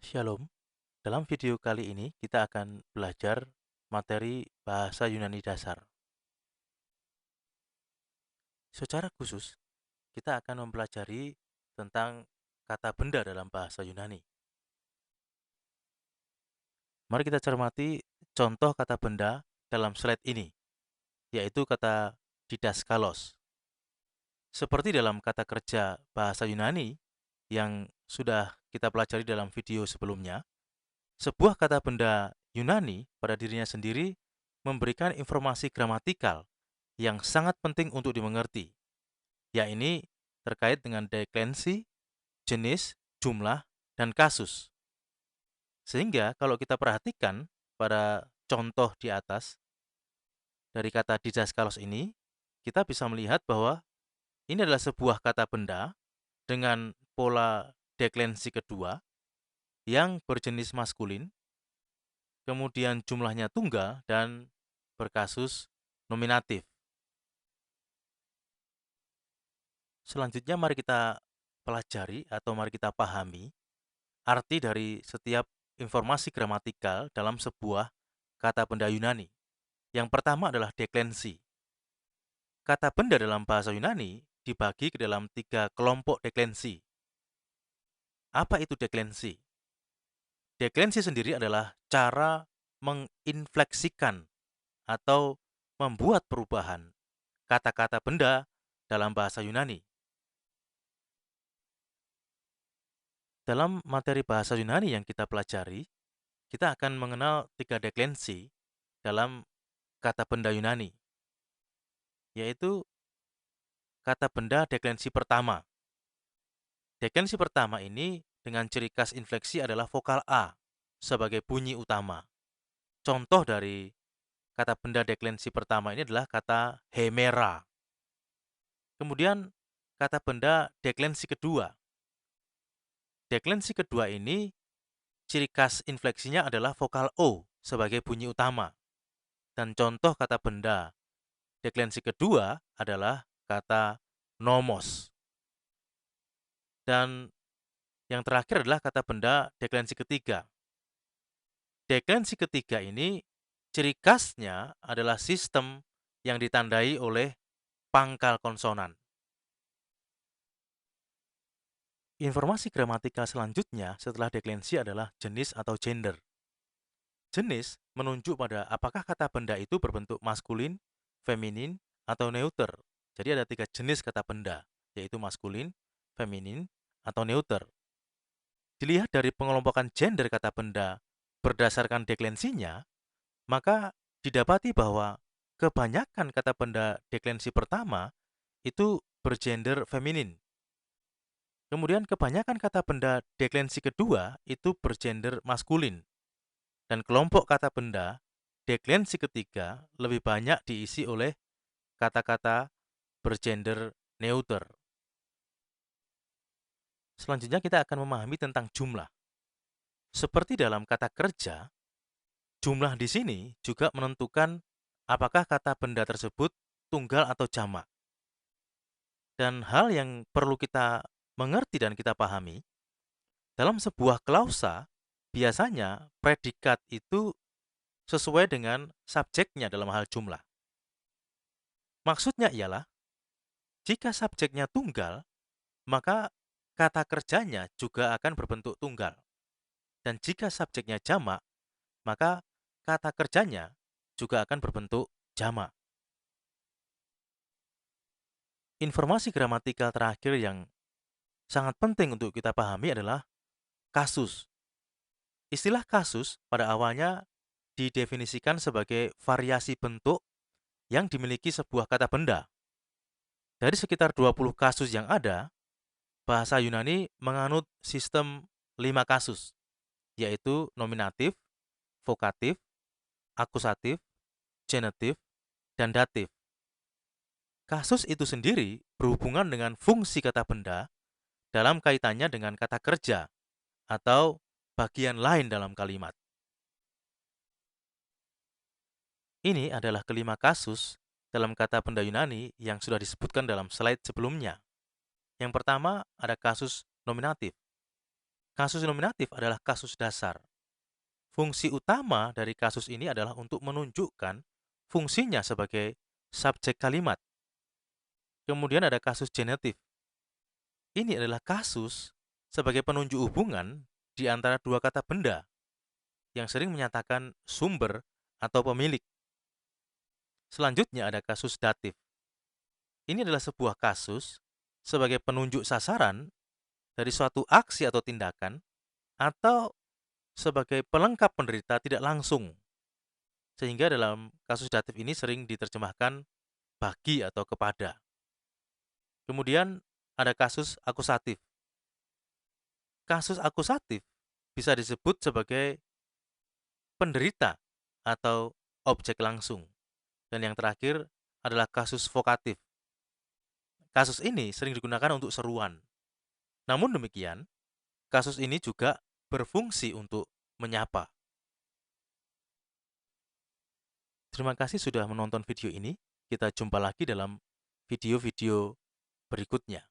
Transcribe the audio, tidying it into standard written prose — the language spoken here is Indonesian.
Shalom, dalam video kali ini kita akan belajar materi bahasa Yunani dasar. Secara khusus, kita akan mempelajari tentang kata benda dalam bahasa Yunani. Mari kita cermati contoh kata benda dalam slide ini, yaitu kata didaskalos. Seperti dalam kata kerja bahasa Yunani yang sudah kita pelajari dalam video sebelumnya, sebuah kata benda Yunani pada dirinya sendiri memberikan informasi gramatikal yang sangat penting untuk dimengerti, yakni terkait dengan deklensi, jenis, jumlah, dan kasus. Sehingga kalau kita perhatikan pada contoh di atas dari kata didaskalos ini, kita bisa melihat bahwa ini adalah sebuah kata benda dengan pola deklensi kedua yang berjenis maskulin, kemudian jumlahnya tunggal dan berkasus nominatif. Selanjutnya mari kita pelajari atau mari kita pahami arti dari setiap informasi gramatikal dalam sebuah kata benda Yunani. Yang pertama adalah deklensi. Kata benda dalam bahasa Yunani dibagi ke dalam 3 kelompok deklensi. Apa itu deklensi? Deklensi sendiri adalah cara menginfleksikan atau membuat perubahan kata-kata benda dalam bahasa Yunani. Dalam materi bahasa Yunani yang kita pelajari, kita akan mengenal 3 deklensi dalam kata benda Yunani, yaitu kata benda deklensi pertama. Deklensi pertama ini dengan ciri khas infleksi adalah vokal A sebagai bunyi utama. Contoh dari kata benda deklensi pertama ini adalah kata hemera. Kemudian kata benda deklensi kedua. Deklensi kedua ini ciri khas infleksinya adalah vokal O sebagai bunyi utama. Dan contoh kata benda deklensi kedua adalah kata nomos. Dan yang terakhir adalah kata benda deklensi ketiga. Deklensi ketiga ini ciri khasnya adalah sistem yang ditandai oleh pangkal konsonan. Informasi gramatikal selanjutnya setelah deklensi adalah jenis atau gender. Jenis menunjuk pada apakah kata benda itu berbentuk maskulin, feminin, atau neuter. Jadi ada 3 jenis kata benda, yaitu maskulin, feminin, atau neuter. Dilihat dari pengelompokan gender kata benda berdasarkan deklensinya, maka didapati bahwa kebanyakan kata benda deklensi pertama itu bergender feminin. Kemudian kebanyakan kata benda deklensi kedua itu bergender maskulin. Dan kelompok kata benda deklensi ketiga lebih banyak diisi oleh kata-kata bergender neuter. Selanjutnya kita akan memahami tentang jumlah. Seperti dalam kata kerja, jumlah di sini juga menentukan apakah kata benda tersebut tunggal atau jamak. Dan hal yang perlu kita mengerti dan kita pahami, dalam sebuah klausa, biasanya predikat itu sesuai dengan subjeknya dalam hal jumlah. Maksudnya ialah, jika subjeknya tunggal, maka kata kerjanya juga akan berbentuk tunggal. Dan jika subjeknya jamak, maka kata kerjanya juga akan berbentuk jamak. Informasi gramatikal terakhir yang sangat penting untuk kita pahami adalah kasus. Istilah kasus pada awalnya didefinisikan sebagai variasi bentuk yang dimiliki sebuah kata benda. Dari sekitar 20 kasus yang ada, bahasa Yunani menganut sistem 5 kasus, yaitu nominatif, vokatif, akusatif, genetif, dan datif. Kasus itu sendiri berhubungan dengan fungsi kata benda dalam kaitannya dengan kata kerja atau bagian lain dalam kalimat. Ini adalah kelima kasus dalam kata benda Yunani yang sudah disebutkan dalam slide sebelumnya. Yang pertama ada kasus nominatif. Kasus nominatif adalah kasus dasar. Fungsi utama dari kasus ini adalah untuk menunjukkan fungsinya sebagai subjek kalimat. Kemudian ada kasus genetif. Ini adalah kasus sebagai penunjuk hubungan di antara dua kata benda yang sering menyatakan sumber atau pemilik. Selanjutnya ada kasus datif. Ini adalah sebuah kasus sebagai penunjuk sasaran dari suatu aksi atau tindakan atau sebagai pelengkap penderita tidak langsung. Sehingga dalam kasus datif ini sering diterjemahkan bagi atau kepada. Kemudian ada kasus akusatif. Kasus akusatif bisa disebut sebagai penderita atau objek langsung. Dan yang terakhir adalah kasus vokatif. Kasus ini sering digunakan untuk seruan. Namun demikian, kasus ini juga berfungsi untuk menyapa. Terima kasih sudah menonton video ini. Kita jumpa lagi dalam video-video berikutnya.